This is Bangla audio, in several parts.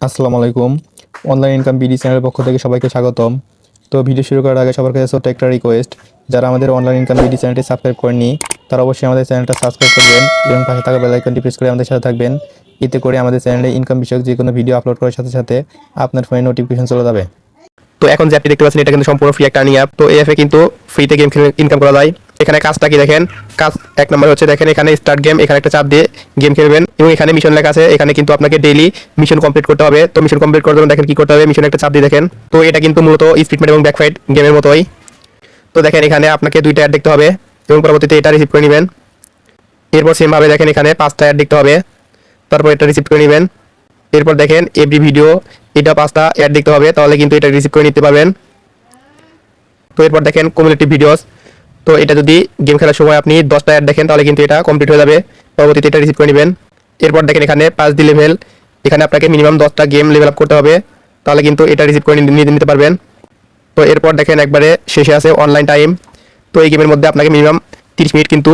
আসসালামু আলাইকুম। অনলাইন ইনকাম বিডি চ্যানেলের পক্ষ থেকে সবাইকে স্বাগতম। তো ভিডিও শুরু করার আগে সবার কাছে ছোট্ট একটা রিকোয়েস্ট, যারা আমাদের অনলাইন ইনকাম বিডি চ্যানেলটি সাবস্ক্রাইব করেননি তারা অবশ্যই আমাদের চ্যানেলটা সাবস্ক্রাইব করবেন এবং পাশে থাকা বেল আইকনটি প্রেস করে আমাদের সাথে থাকবেন। এতে করে আমাদের চ্যানেলে ইনকাম বিষয়ক যে কোনো ভিডিও আপলোড করার সাথে সাথে আপনার ফোনে নোটিফিকেশন চলে যাবে। তো এখন যে অ্যাপটি দেখতে পাচ্ছেন এটা কিন্তু সম্পূর্ণ ফ্রি একটা আর্নিং অ্যাপ। তো এই অ্যাপে কিন্তু ফ্রিতে গেম খেলে ইনকাম করা যায়। এখানে কাজটা কি দেখেন, কাজ এক নম্বর হচ্ছে দেখেন এখানে স্টার্ট গেম, এখানে একটা চাপ দিয়ে গেম খেলবেন এবং এখানে মিশন লেখা আছে। এখানে কিন্তু আপনাকে ডেইলি মিশন কমপ্লিট করতে হবে। তো মিশন কমপ্লিট করার জন্য দেখেন কি করতে হবে, মিশন একটা চাপ দিয়ে দেখেন। তো এটা কিন্তু মূলত স্পিডম্যান এবং ব্যাকফাইট গেমের মতোই। তো দেখেন এখানে আপনাকে দুইটা অ্যাড দেখতে হবে এবং পরবর্তীতে এটা রিসিভ করে নেবেন। এরপর সেমভাবে দেখেন এখানে 5টা অ্যাড দেখতে হবে, তারপর এটা রিসিভ করে নেবেন। এরপর দেখেন এভরি ভিডিও, এটা 5টা অ্যাড দেখতে হবে, তাহলে কিন্তু এটা রিসিভ করে নিতে পারবেন। তো এরপর দেখেন কমিউনিটি ভিডিওস, তো এটা যদি গেম খেলার সময় আপনি 10টা অ্যাড দেখেন তাহলে কিন্তু এটা কমপ্লিট হয়ে যাবে, পরবর্তীতে এটা রিসিভ করে নেবেন। এরপর দেখেন এখানে 5 লেভেল, এখানে আপনাকে মিনিমাম 10টা গেম লেভেল আপ করতে হবে, তাহলে কিন্তু এটা রিসিভ করে নিতে পারবেন। তো এরপর দেখেন একবারে শেষে আছে অনলাইন টাইম। তো এই গেমের মধ্যে আপনাকে মিনিমাম 30 মিনিট কিন্তু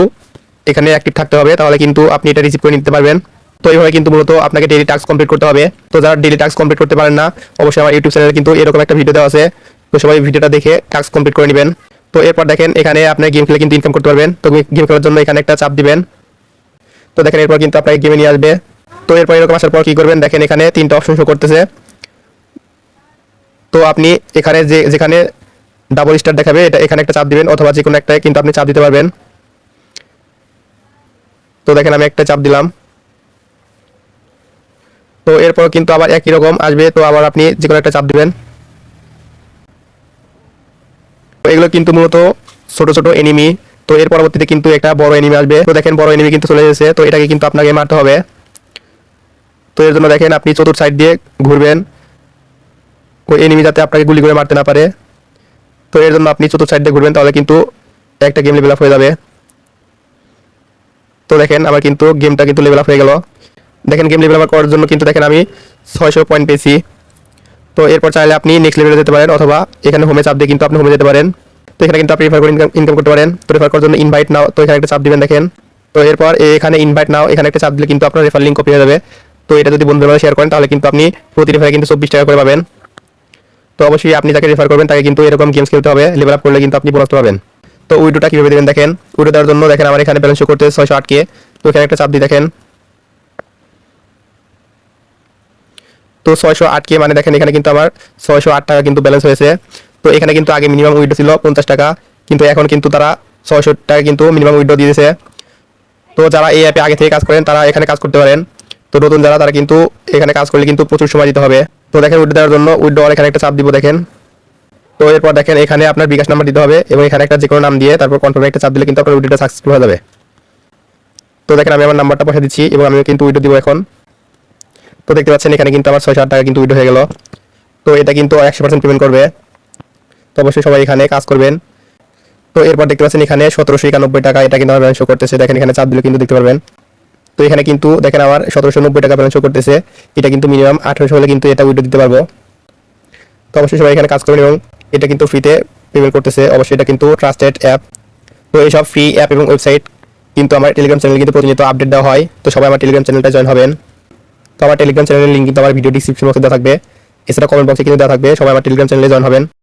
এখানে অ্যাক্টিভ থাকতে হবে, তাহলে কিন্তু আপনি এটা রিসিভ করে নিতে পারবেন। তো এইভাবে কিন্তু মূলত আপনাকে ডেইলি টাস্ক কমপ্লিট করতে হবে। তো যারা ডেইলি টাস্ক কমপ্লিট করতে পারেন না, অবশ্যই আমার ইউটিউব চ্যানেলে কিন্তু এরকম একটা ভিডিও দেওয়া আছে, তো সবাই ভিডিওটা দেখে টাস্ক কমপ্লিট করে নেবেন। তো এরপর দেখেন এখানে আপনি গেম খেলে কিন্তু ইনকাম করতে পারবেন। তো গেম খেলার জন্য এখানে একটা চাপ দিবেন। তো দেখেন এরপর কিন্তু আপনাকে গেমে নিয়ে আসবে। তো এরপর এরকম আসার পর কি করবেন, দেখেন এখানে 3টা অপশন শো করতেছে। তো আপনি এখানে যেখানে ডাবল স্টার দেখাবে এটা এখানে একটা চাপ দিবেন, অথবা যে কোনো একটা কিন্তু আপনি চাপ দিতে পারবেন। তো দেখেন আমি একটা চাপ দিলাম। তো এরপর কিন্তু আবার একই রকম আসবে, তো আবার আপনি যে কোনো একটা চাপ দিবেন। তো এগুলো কিন্তু মূলত ছোট ছোট এনিমি। তো এর পরবর্তীতে কিন্তু একটা বড় এনিমি আসবে। তো দেখেন বড় এনিমি কিন্তু চলে এসেছে, তো এটাকে কিন্তু আপনাকে মারতে হবে। তো এর জন্য দেখেন আপনি চতুর্থ সাইড দিয়ে ঘুরবেন, ওই এনিমি যাতে আপনাকে গুলি করে মারতে না পারে। তো এর জন্য আপনি চতুর্থ সাইড দিয়ে ঘুরবেন, তাহলে কিন্তু একটা গেম লেভেল আপ হয়ে যাবে। তো দেখেন আমার কিন্তু গেমটা কিন্তু লেভেল আপ হয়ে গেল। দেখেন গেম লেভেল আপ করার জন্য কিন্তু দেখেন আমি 600 পয়েন্ট পেয়েছি। তো এরপর চাইলে আপনি নেক্সট লেভেলে যেতে পারেন, অথবা এখানে হোমে চাপ দিয়ে কিন্তু আপনি হোমে যেতে পারেন। তো এখানে কিন্তু আপনি রেফার করে ইনকাম করতে পারেন। তো রেফার করার জন্য ইনভাইট নাও, তো এখানে একটা চাপ দিবেন দেখেন। তো এরপর এখানে ইনভাইট নাও, এখানে একটা চাপ দিলে কিন্তু আপনার রেফার লিঙ্ক কপি হয়ে যাবে। তো এটা যদি বন্ধুদের মধ্যে শেয়ার করেন তাহলে কিন্তু আপনি প্রতি রেফারে কিন্তু 24 টাকা করে পাবেন। তো অবশ্যই আপনি যাকে রেফার করবেন তাকে কিন্তু এরকম গেমস খেলতে হবে, লেভেল আপ করলে কিন্তু আপনি বোনাস পাবেন। তো উইডোটা কীভাবে দেবেন দেখেন, উইডো দেওয়ার জন্য দেখেন আমার এখানে ব্যালেন্স শো করতে 608K। তো এখানে একটা চাপ দিয়ে দেখেন। তো 608K মানে দেখেন এখানে কিন্তু আমার 608 টাকা কিন্তু ব্যালেন্স হয়েছে। তো এখানে কিন্তু আগে মিনিমাম উইড্রো ছিল 50 টাকা, কিন্তু এখন কিন্তু তারা 600 টাকা কিন্তু মিনিমাম উইড্রো দিয়ে দিয়েছে। তো যারা এই অ্যাপে আগে থেকে কাজ করেন তারা এখানে কাজ করতে পারেন। তো নতুন যারা তারা কিন্তু এখানে কাজ করলে কিন্তু প্রচুর সময় দিতে হবে। তো দেখেন উইড্রো দেওয়ার জন্য উইড্রো এখানে একটা চাপ দিব দেখেন। তো এরপর দেখেন এখানে আপনার বিকাশ নাম্বার দিতে হবে এবং এখানে একটা যে কোনো নাম দিয়ে তারপর কনফার্মে একটা চাপ দিলে কিন্তু আপনার উইড্রোটা সাকসেসফুল হয়ে যাবে। তো দেখেন আমি আমার নাম্বারটা পাঠিয়ে দিচ্ছি এবং আমি কিন্তু উইড্রো দিব এখন। তো দেখতে পাচ্ছেন এখানে কিন্তু আমার 608 টাকা কিন্তু উইড্রো হয়ে গেল। তো এটা কিন্তু 100% পেমেন্ট করবে। তো অবশ্যই সবাই এখানে কাজ করবেন। তো এরপর দেখতে পাচ্ছেন এখানে 1791 টাকা, এটা কিন্তু আমার ব্যালেন্স শো করতেছে দেখেন, এখানে চাপ দিলে কিন্তু দেখতে পারবেন। তো এখানে কিন্তু দেখেন আমার 1790 টাকা ব্যালেন্স শো করতেছে। এটা কিন্তু মিনিমাম 1800 হলে কিন্তু এটা উইড্রো দিতে পারবো। তো অবশ্যই সবাই এখানে কাজ করবেন এবং এটা কিন্তু ফ্রিতে পেমেন্ট করতেছে। অবশ্যই এটা কিন্তু ট্রাস্টেড অ্যাপ। তো এইসব ফ্রি অ্যাপ এবং ওয়েবসাইট কিন্তু আমার টেলিগ্রাম চ্যানেলে কিন্তু প্রতিনিয়ত আপডেট দেওয়া হয়। তো সবাই আমার টেলিগ্রাম চ্যানেলটা জয়েন হবেন। তো আমার টেলিগ্রাম চ্যানেলের লিঙ্ক কিন্তু আমার ভিডিও ডিসক্রিপশন বক্সে দেওয়া থাকবে, এছাড়া কমেন্ট বক্সে কিন্তু দেওয়া থাকবে। সবাই আমার টেলিগ্রাম চ্যানেলে জয়েন হবেন।